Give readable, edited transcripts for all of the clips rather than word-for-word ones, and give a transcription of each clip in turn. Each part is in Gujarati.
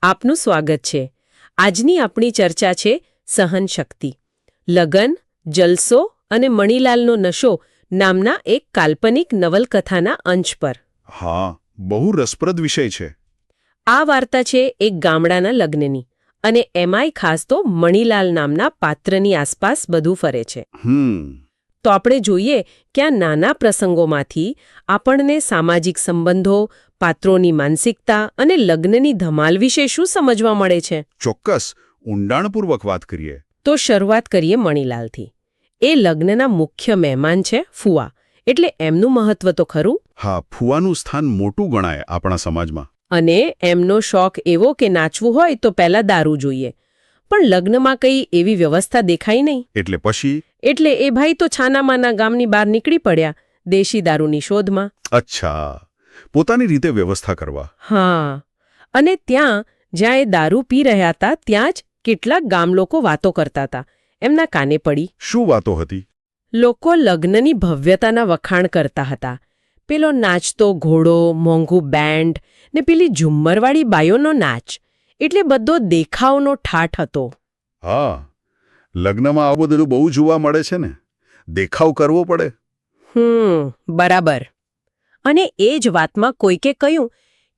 આપનું સ્વાગત છે. આજની આપણી ચર્ચા છે સહનશક્તિ, લગન, જલસો અને મણીલાલનો નશો નામના એક કાલ્પનિક નવલકથાના અંશ પર. હા, બહુ રસપ્રદ વિષય છે. આ વાર્તા છે એક ગામડાના લગ્નની, અને એમાંય ખાસ તો મણીલાલ નામના પાત્રની આસપાસ બધું ફરે છે. તો આપણે જોઈએ કે આ નાના પ્રસંગોમાંથી આપણને સામાજિક સંબંધો, પાત્રોની માનસિકતા અને લગ્નની ધમાલ વિશે શું સમજવા મળે છે. ચોક્કસ, ઊંડાણપૂર્વક વાત કરીએ. તો શરૂઆત કરીએ મણીલાલથી. એ લગ્નના મુખ્ય મહેમાન છે ફુવા, એટલે એમનું મહત્વ તો ખરું. હા, ફુવાનું સ્થાન મોટું ગણાય આપણા સમાજમાં. અને એમનો શોખ એવો કે નાચવું હોય તો પહેલા દારૂ જોઈએ. પણ લગ્નમાં કઈ એવી વ્યવસ્થા દેખાઈ નહીં. એટલે પછી? એટલે એ ભાઈ તો છાનામાના ગામની બહાર નીકળી પડ્યા દેશી દારૂની શોધમાં. અચ્છા, પોતાની રીતે વ્યવસ્થા કરવા. હા, અને જ્યાં એ દારૂ પી રહ્યા હતા ત્યાં જ કેટલાક ગામ લોકો વાતો કરતા હતા. એમના કાને પડી. શું વાતો હતી? લોકો લગ્નની ભવ્યતાના વખાણ કરતા હતા. પેલો નાચતો ઘોડો, મોંઘું બેન્ડ ને પેલી ઝુમ્મરવાળી બાયોનો નાચ, એટલે બધો દેખાવનો ઠાઠ હતો. હા, લગ્નમાં આવું બધું બહુ જોવા મળે છે ને. દેખાવ કરવો પડે. બરાબર. અને એ જ વાતમાં કોઈકે કહ્યું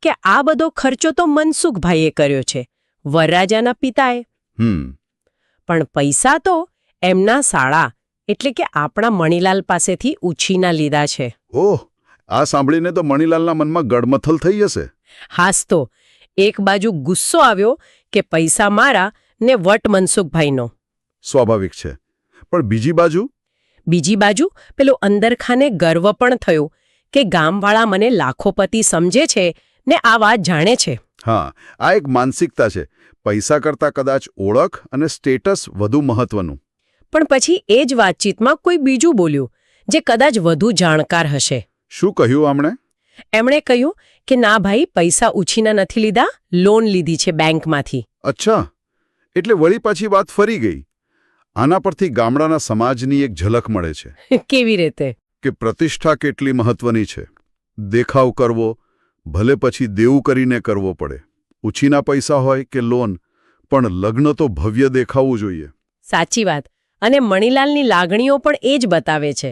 કે આ બધો ખર્ચો તો મનસુખભાઈએ કર્યો છે, વરરાજાના પિતાએ. પણ પૈસા તો એમના સાળા એટલે કે આપણા મણીલાલ પાસેથી ઉછીના લીધા છે. ઓહ, આ સાંભળીને તો મણીલાલના મનમાં ગડમથલ થઈ હશે. હાસ તો, એક બાજુ ગુસ્સો આવ્યો કે પૈસા મારા ને વટ મનસુખભાઈનો. સ્વાભાવિક છે. પણ બીજી બાજુ પેલો અંદરખાને ગર્વ પણ થયો કે ગામવાળા મને લાખોપતિ સમજે છે ને આ વાત જાણે છે. હા, આ એક માનસિકતા છે. પૈસા કરતાં કદાચ ઓળખ અને સ્ટેટસ વધુ મહત્વનું. પણ પછી એ જ વાતચીતમાં કોઈ બીજું બોલ્યું જે કદાચ વધુ જાણકાર હશે. શું કહ્યું આમણે? એમણે કહ્યું કે ના ભાઈ, પૈસા ઉછીના નથી લીધા, લોન લીધી છે બેંકમાંથી. અચ્છા, એટલે વળી પાછી વાત ફરી ગઈ. આના પરથી ગામડાના સમાજની એક ઝલક મળે છે. કેવી રીતે? કે પ્રતિષ્ઠા કેટલી મહત્વની છે. દેખાવ કરવો, ભલે પછી દેવું કરીને કરવો પડે. ઉછીના પૈસા હોય કે લોન, પણ લગ્ન તો ભવ્ય દેખાવું જોઈએ. સાચી વાત. અને મણીલાલની લાગણીઓ પણ એ જ બતાવે છે.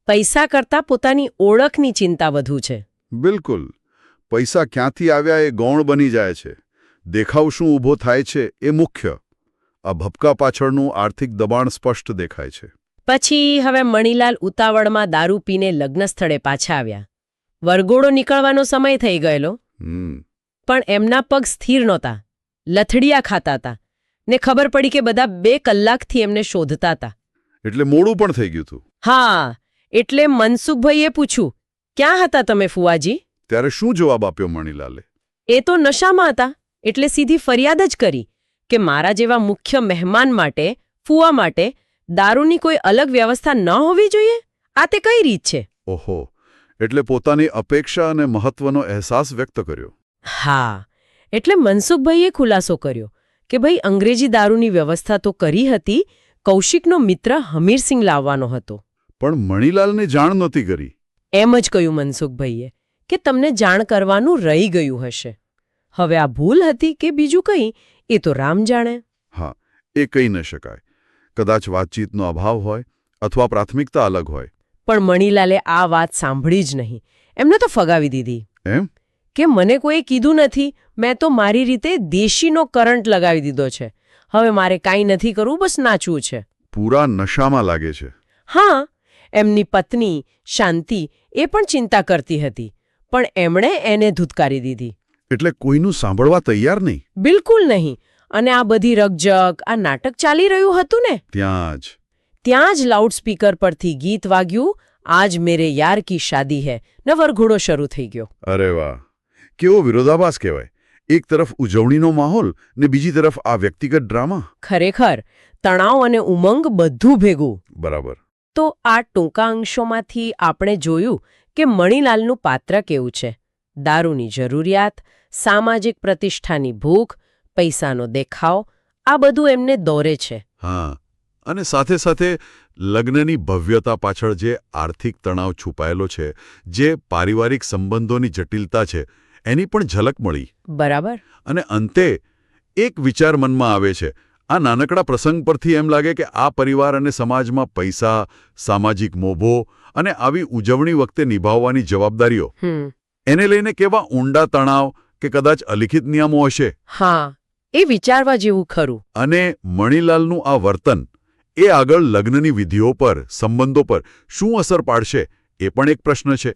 પૈસા કરતાં પોતાની ઓળખની ચિંતા વધુ છે. બિલકુલ. પૈસા ક્યાંથી આવ્યા એ ગૌણ બની જાય છે. દેખાવ શું ઊભો થાય છે એ મુખ્ય. આ ભપકા પાછળનું આર્થિક દબાણ સ્પષ્ટ દેખાય છે. પછી હવે મણીલાલ ઉતાવળમાં દારૂ પીને લગ્ન સ્થળે પાછા આવ્યા. વરઘોડો નીકળવાનો સમય થઈ ગયેલો. પણ એમના પગ સ્થિર નહોતા, લથડિયા ખાતા હતા, ને ખબર પડી કે બધા 2 કલાકથી એમને શોધતા હતા. એટલે મોડું પણ થઈ ગયું હતું. હા, એટલે મનસુખભાઈએ પૂછ્યું, ક્યાં હતા તમે ફુવાજી? ત્યારે શું જવાબ આપ્યો મણીલાલે? એ તો નશામાં હતા, એટલે સીધી ફરિયાદ જ કરી કે મારા જેવા મુખ્ય મહેમાન માટે, ફુવા માટે દારૂની કોઈ અલગ વ્યવસ્થા ન હોવી જોઈએ. આ તે કઈ રીત છે? ઓહો, એટલે પોતાની અપેક્ષા અને મહત્વનો અહેસાસ વ્યક્ત કર્યો. હા, એટલે મનસુખભાઈએ ખુલાસો કર્યો કે ભાઈ, અંગ્રેજી દારૂની વ્યવસ્થા તો કરી હતી, કૌશિકનો મિત્ર હમીરસિંહ લાવવાનો હતો. પણ મણીલાલને જાણ નહોતી કરી. એમ જ કહ્યું મનસુખભાઈએ કે તમને જાણ કરવાનું રહી ગયું હશે. હવે આ ભૂલ હતી કે બીજું કંઈ, એ તો રામ જાણે. હા, એ કહી ન શકાય. કદાચ વાતચીતનો અભાવ હોય અથવા પ્રાથમિકતા અલગ હોય. પણ મણીલાલે આ વાત સાંભળી જ નહીં. એમને તો ફગાવી દીધી. એમ? કે મને કોઈએ કીધું નથી, મેં તો મારી રીતે દેશીનો કરંટ લગાવી દીધો છે. હવે મારે કાંઈ નથી કરવું, બસ નાચવું છે. પૂરા નશામાં લાગે છે. હા, એમની પત્ની શાંતિ એ પણ ચિંતા કરતી હતી, પણ એમણે એને ધૂતકારી દીધી. એટલે કોઈનું સાંભળવા તૈયાર નહીં? બિલકુલ નહીં. અને આ બધી રકઝક, આ નાટક ચાલી રહ્યું હતું ને, ત્યાં જ લાઉડસ્પીકર પરથી ગીત વાગ્યું, આજ મેરે યાર કી શાદી હૈ, ને વરઘોડો શરૂ થઈ ગયો. અરે વાહ, કેવો વિરોધાભાસ કહેવાય. એક તરફ ઉજવણીનો માહોલ ને બીજી તરફ આ વ્યક્તિગત ડ્રામા. ખરેખર, તણાવ અને ઉમંગ બધું ભેગું. બરાબર. તો આ ટૂંકા અંશોમાંથી આપણે જોયું કે મણીલાલનું પાત્ર કેવું છે. દારૂની જરૂરિયાત, સામાજિક પ્રતિષ્ઠાની ભૂખ, પૈસાનો દેખાવ, આ બધું એમને દોરે છે. હા, અને સાથે સાથે લગ્નની ભવ્યતા પાછળ જે આર્થિક તણાવ છુપાયેલો છે, જે પારિવારિક સંબંધોની જટિલતા છે, એની પણ ઝલક મળી. બરાબર. અને અંતે એક વિચાર મનમાં આવે છે. આ નાનકડા પ્રસંગ પરથી એમ લાગે કે આ પરિવાર અને સમાજમાં પૈસા, સામાજિક મોભો અને આવી ઉજવણી વખતે નિભાવવાની જવાબદારીઓ એને લઈને કેવા ઊંડા તણાવ કે કદાચ અલિખિત નિયમો હશે. હા, એ વિચારવા જેવું ખરું. અને મણીલાલનું આ વર્તન એ આગળ લગ્નની વિધિઓ પર, સંબંધો પર શું અસર પાડશે એ પણ એક પ્રશ્ન છે.